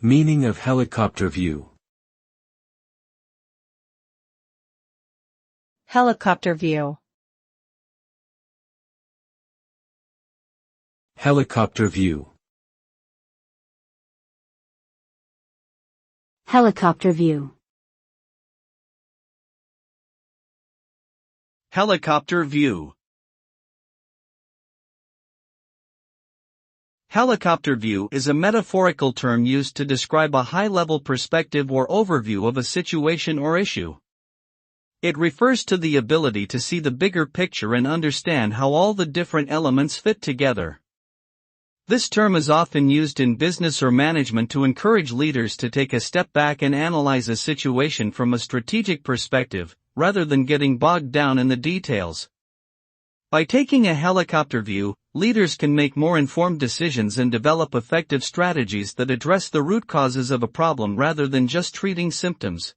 Meaning of helicopter view. Helicopter view. Helicopter view. Helicopter view. Helicopter view. Helicopter view is a metaphorical term used to describe a high-level perspective or overview of a situation or issue. It refers to the ability to see the bigger picture and understand how all the different elements fit together. This term is often used in business or management to encourage leaders to take a step back and analyze a situation from a strategic perspective, rather than getting bogged down in the details. By taking a helicopter view, leaders can make more informed decisions and develop effective strategies that address the root causes of a problem rather than just treating symptoms.